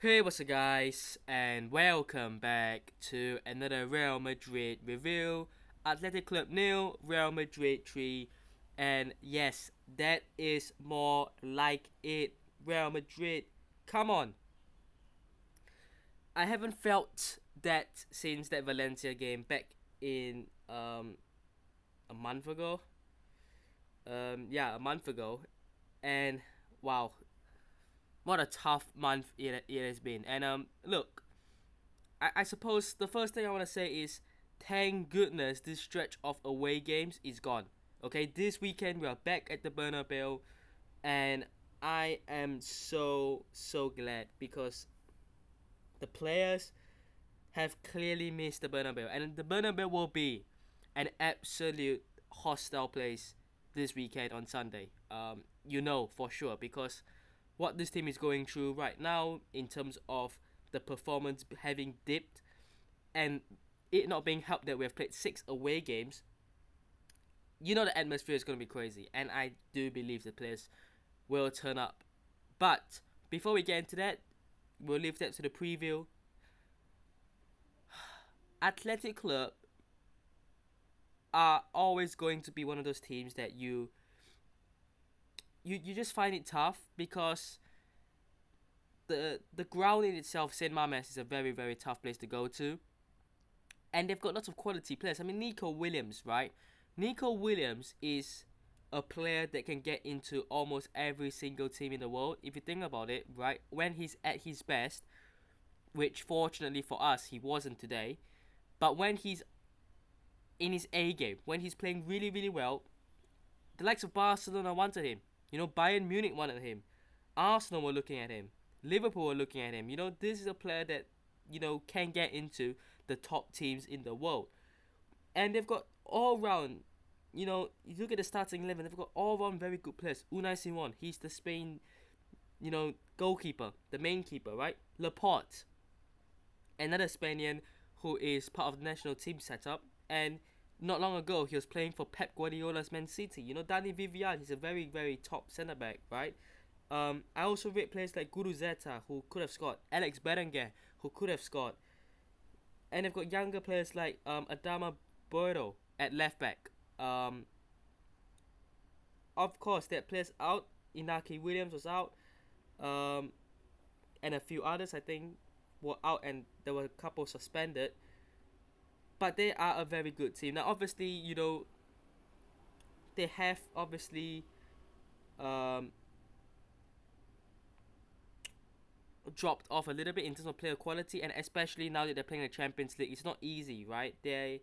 Hey, what's up, guys, and welcome back to another Real Madrid review. Athletic Club nil, Real Madrid 3, and yes, that is more like it. Real Madrid, come on! I haven't felt that since that Valencia game back in a month ago. Yeah, a month ago, and wow, what a tough month it has been. And look, I suppose the first thing I want to say is thank goodness this stretch of away games is gone. Okay, this weekend we are back at the Bernabeu, and I am so glad because the players have clearly missed the Bernabeu, and the Bernabeu will be an absolute hostile place this weekend on Sunday. For sure because what this team is going through right now in terms of the performance having dipped and it not being helped that we have played 6 away games, the atmosphere is going to be crazy. And I do believe the players will turn up. But before we get into that, we'll leave that to the preview. Athletic Club are always going to be one of those teams that you just find it tough because the ground in itself, Saint Mames, is a very tough place to go to. And they've got lots of quality players. I mean, Nico Williams, right? Nico Williams is a player that can get into almost every single team in the world. If you think about it, right? When he's at his best, which fortunately for us, he wasn't today, but when he's in his A game, when he's playing really well, the likes of Barcelona wanted him. Bayern Munich wanted him. Arsenal were looking at him. Liverpool were looking at him. This is a player that, can get into the top teams in the world. And they've got all round, you look at the starting 11, they've got all round very good players. Unai Simon, he's the Spain, goalkeeper, the main keeper, right? Laporte, another Spaniard who is part of the national team setup. And not long ago, he was playing for Pep Guardiola's Man City. Dani Vivian, he's a very top centre back, right? I also rate players like Guru Zeta, who could have scored. Alex Berenguer, who could have scored. And they've got younger players like Adama Bordo at left back. Of course, there are players out. Inaki Williams was out. And a few others, I think, were out, and there were a couple suspended. But they are a very good team. Now, obviously, they have obviously um, dropped off a little bit in terms of player quality, and especially now that they're playing the Champions League, it's not easy, right? They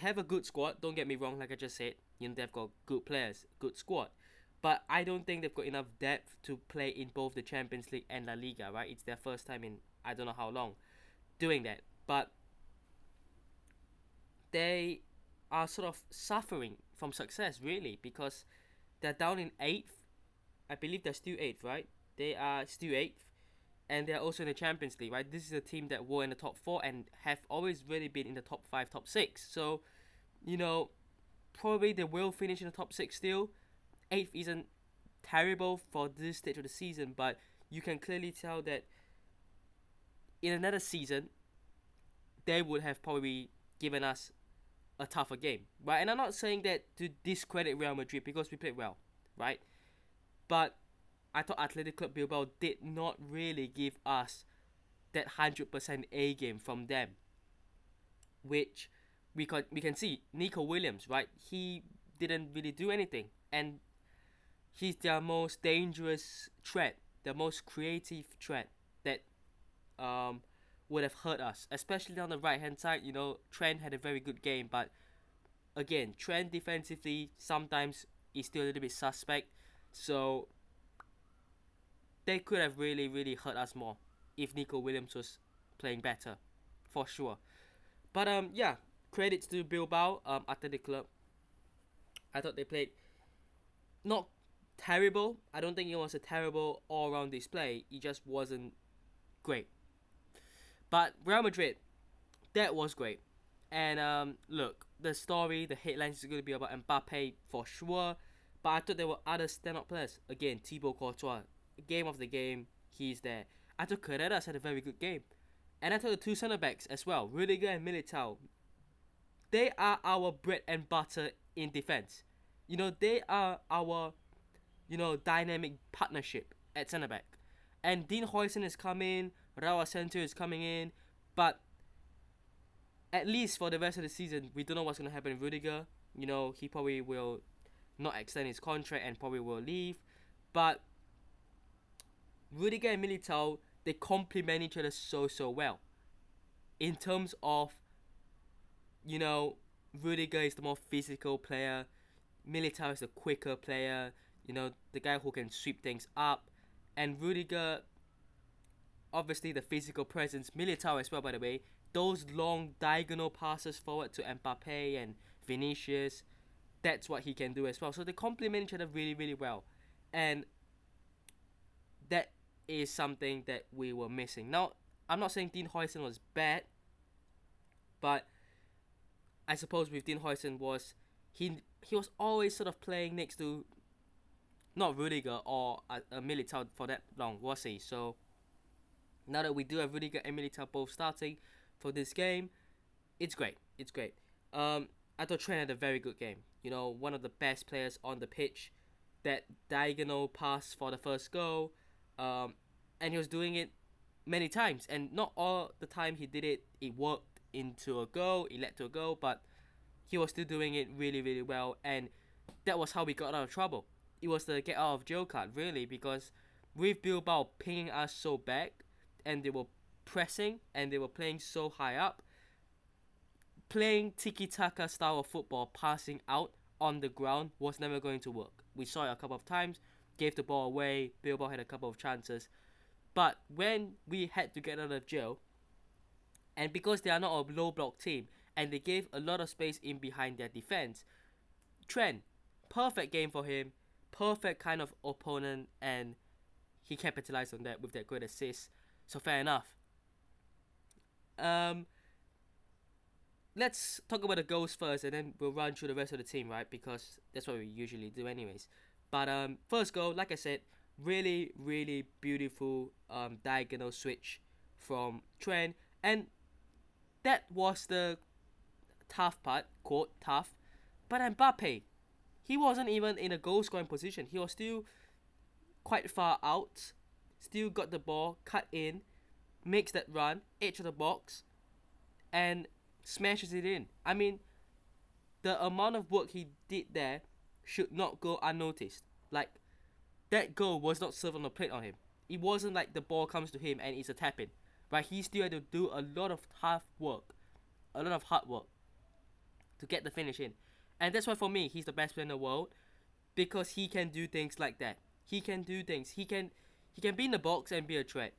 have a good squad. Don't get me wrong, like I just said, they've got good players, good squad, but I don't think they've got enough depth to play in both the Champions League and La Liga, right? It's their first time in I don't know how long doing that, but they are sort of suffering from success really because they're down in eighth. I believe they're still eighth, right? They are still eighth, and they're also in the Champions League, right? This is a team that were in the top four and have always really been in the top five, top six. So, probably they will finish in the top six still. Eighth isn't terrible for this stage of the season, but you can clearly tell that in another season, they would have probably given us a tougher game, right? And I'm not saying that to discredit Real Madrid because we played well, right? But I thought Athletic Club Bilbao did not really give us that 100% A game from them, which we can see Nico Williams, right? He didn't really do anything, and he's their most dangerous threat, the most creative threat that um would have hurt us, especially on the right hand side. Trent had a very good game, but again, Trent defensively sometimes is still a little bit suspect. So they could have really hurt us more if Nico Williams was playing better, for sure. But yeah, credits to Bilbao, Athletic Club. I thought they played not terrible. I don't think it was a terrible all-round display. It just wasn't great. But Real Madrid, that was great. And look, the story, the headlines is going to be about Mbappe for sure. But I thought there were other stand-up players. Again, Thibaut Courtois, game of the game, he's there. I thought Carreras had a very good game. And I thought the two centre backs as well, Rudiger and Militao, they are our bread and butter in defence. They are our, dynamic partnership at centre back. And Dean Huijsen is coming, Raul Center is coming in, but at least for the rest of the season, we don't know what's going to happen with Rudiger. He probably will not extend his contract and probably will leave. But Rudiger and Militao, they complement each other so well. In terms of, Rudiger is the more physical player, Militao is the quicker player, the guy who can sweep things up. And Rudiger, obviously the physical presence, Militao as well, by the way, those long diagonal passes forward to Mbappe and Vinicius, that's what he can do as well. So they complement each other really, really well. And that is something that we were missing. Now, I'm not saying Dean Huijsen was bad, but I suppose with Dean Huijsen he was always sort of playing next to not Rudiger or a Militao for that long, was he? So now that we do have Rudiger and Militao both starting for this game, it's great. It's great. I thought Trent had a very good game. One of the best players on the pitch. That diagonal pass for the first goal, and he was doing it many times. And not all the time he did it, it worked into a goal, it led to a goal, but he was still doing it really, really well. And that was how we got out of trouble. It was the get out of jail card, really, because with Bilbao pinging us so back, and they were pressing, and they were playing so high up, playing tiki-taka style of football, passing out on the ground was never going to work. We saw it a couple of times, gave the ball away, Bilbao had a couple of chances. But when we had to get out of jail, and because they are not a low block team, and they gave a lot of space in behind their defense, Trent, perfect game for him, perfect kind of opponent, and he capitalized on that with that great assist. So fair enough. Let's talk about the goals first, and then we'll run through the rest of the team, right? Because that's what we usually do anyways. But first goal, like I said, really, really beautiful diagonal switch from Trent. And that was the tough part, quote, tough. But Mbappe, he wasn't even in a goal scoring position. He was still quite far out, still got the ball, cut in, makes that run, edge of the box, and smashes it in. I mean, the amount of work he did there should not go unnoticed. Like, that goal was not served on the plate on him. It wasn't like the ball comes to him and it's a tap in. Right? He still had to do a lot of hard work to get the finish in. And that's why for me, he's the best player in the world, because he can do things like that. He can do things. He can be in the box and be a threat.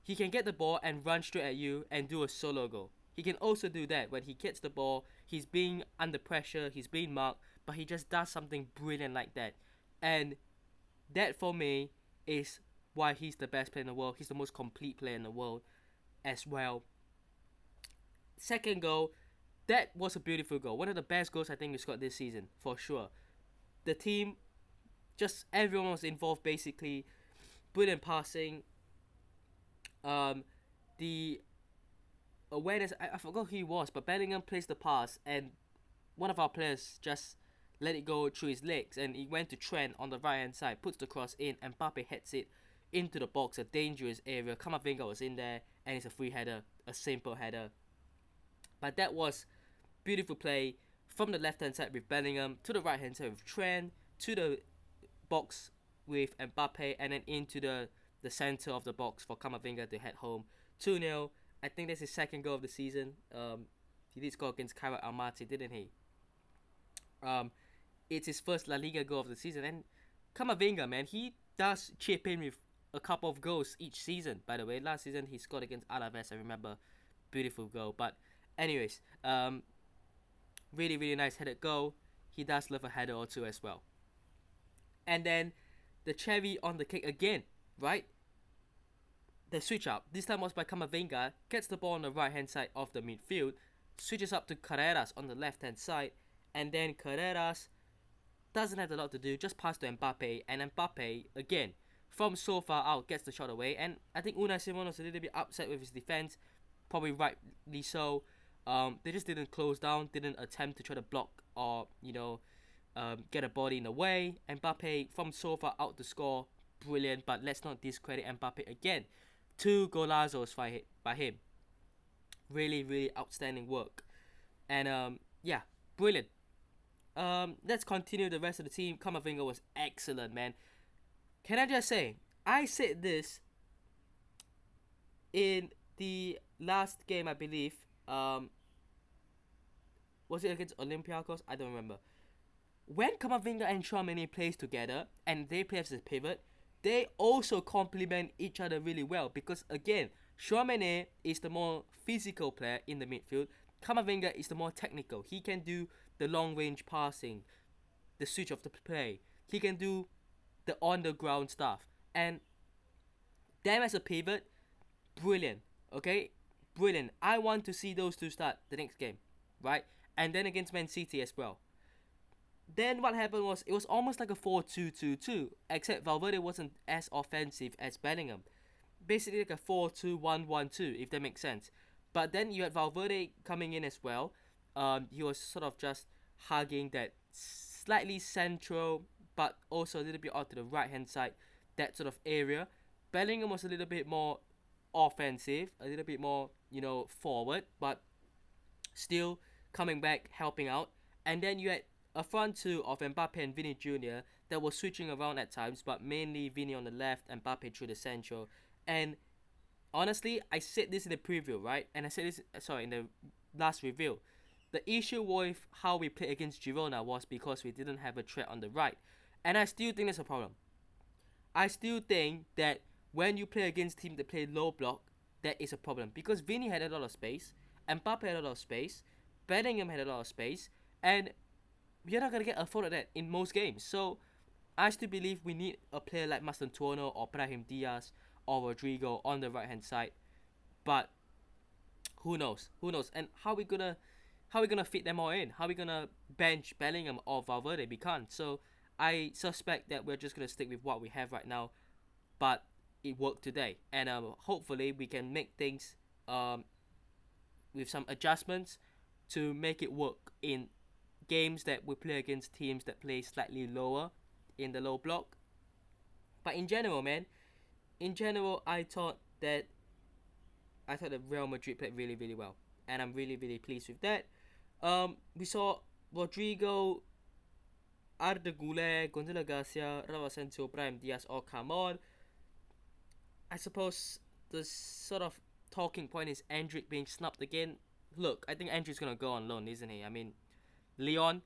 He can get the ball and run straight at you and do a solo goal. He can also do that when he gets the ball, he's being under pressure, he's being marked, but he just does something brilliant like that. And that for me is why he's the best player in the world. He's the most complete player in the world as well. Second goal, that was a beautiful goal. One of the best goals I think we scored this season, for sure. The team, just everyone was involved basically. Brilliant passing. The awareness, I forgot who he was, but Bellingham placed the pass and one of our players just let it go through his legs, and he went to Trent on the right hand side, puts the cross in, and Mbappe heads it into the box, a dangerous area. Camavinga was in there, and it's a free header, a simple header. But that was beautiful play from the left hand side with Bellingham, to the right hand side with Trent, to the box with Mbappe, and then into the center of the box for Camavinga to head home. 2-0. I think that's his second goal of the season. He did score against Cairo Almaty, didn't he? It's his first La Liga goal of the season. And Camavinga, man, he does chip in with a couple of goals each season, by the way. Last season, he scored against Alaves, I remember. Beautiful goal. But anyways, really, really nice headed goal. He does love a header or two as well. And then the cherry on the cake again, right? The switch up, this time was by Camavinga, gets the ball on the right hand side of the midfield, switches up to Carreras on the left hand side, and then Carreras doesn't have a lot to do, just pass to Mbappe, and Mbappe, again, from so far out gets the shot away, and I think Unai Simon was a little bit upset with his defense, probably rightly so. They just didn't close down, didn't attempt to try to block or get a body in the way. Mbappe from so far out to score, brilliant. But let's not discredit Mbappe again. 2 golazos by him, really really outstanding work, and yeah, brilliant. Let's continue the rest of the team. Camavinga was excellent, man. Can I just say, I said this in the last game, I believe. Was it against Olympiacos? I don't remember. When Camavinga and Tchouaméni plays together and they play as a pivot, they also complement each other really well. Because again, Tchouaméni is the more physical player in the midfield. Camavinga is the more technical. He can do the long range passing, the switch of the play. He can do the on the ground stuff. And them as a pivot, brilliant. Okay, brilliant. I want to see those two start the next game, right? And then against Man City as well. Then what happened was it was almost like a 4-2-2-2, except Valverde wasn't as offensive as Bellingham. Basically like a 4-2-1-1-2, if that makes sense. But then you had Valverde coming in as well. He was sort of just hugging that slightly central, but also a little bit out to the right hand side, that sort of area. Bellingham was a little bit more offensive, a little bit more, forward, but still coming back, helping out. And then you had a front two of Mbappe and Vini Jr. that was switching around at times, but mainly Vini on the left and Mbappe through the central. And honestly, I said this in the preview, right? And I said this, in the last review. The issue with how we played against Girona was because we didn't have a threat on the right. And I still think that's a problem. I still think that when you play against teams that play low block, that is a problem. Because Vini had a lot of space, Mbappe had a lot of space, Bellingham had a lot of space, and we're not going to get afforded that in most games. So I still believe we need a player like Mastantuono or Brahim Diaz or Rodrigo on the right hand side. But who knows? And how we gonna fit them all in? How we gonna bench Bellingham or Valverde? We can't. So I suspect that we're just gonna stick with what we have right now. But it worked today, and hopefully we can make things with some adjustments to make it work in games that we play against teams that play slightly lower in the low block. But in general, man, I thought that Real Madrid played really, really well, and I'm really, really pleased with that. We saw Rodrigo, Arda Güler, Gonzalo Garcia, Raul Asensio, Brahim Diaz all come on. I suppose the sort of talking point is Endrick being snubbed again. Look, I think Endrick's gonna go on loan, isn't he? I mean, Leon,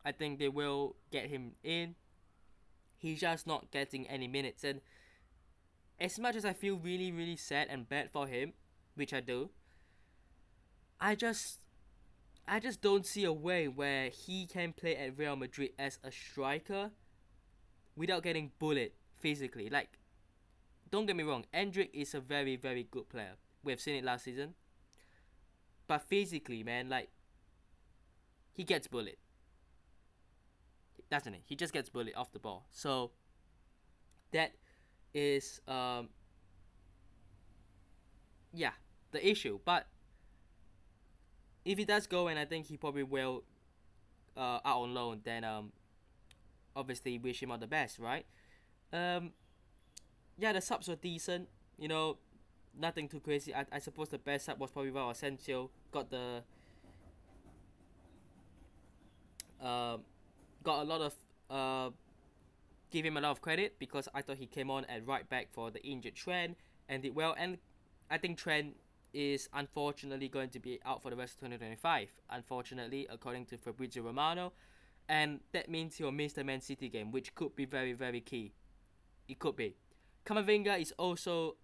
I think they will get him in. He's just not getting any minutes, and as much as I feel really, really sad and bad for him, which I do, I just don't see a way where he can play at Real Madrid as a striker without getting bullied physically. Like, don't get me wrong, Endrick is a very, very good player. We've seen it last season. But physically, man, like, he gets bullied. Doesn't he? He just gets bullied off the ball. So, that is, the issue. But if he does go, and I think he probably will out on loan, then obviously wish him all the best, right? The subs were decent. Nothing too crazy. I suppose the best sub was probably Raul Asensio. Got a lot of give him a lot of credit, because I thought he came on at right back for the injured Trent and did well. And I think Trent is unfortunately going to be out for the rest of 2025. Unfortunately, according to Fabrizio Romano, and that means he'll miss the Man City game, which could be very, very key. It could be. Camavinga is also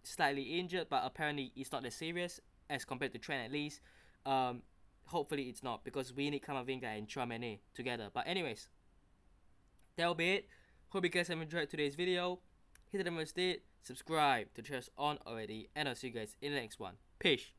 slightly injured, but apparently it's not as serious as compared to Trent, at least. Hopefully it's not, because we need Camavinga and Tchouaméni together. But anyways, that'll be it. Hope you guys have enjoyed today's video. Hit the thumbs up, subscribe to the channel on already, and I'll see you guys in the next one. Peace.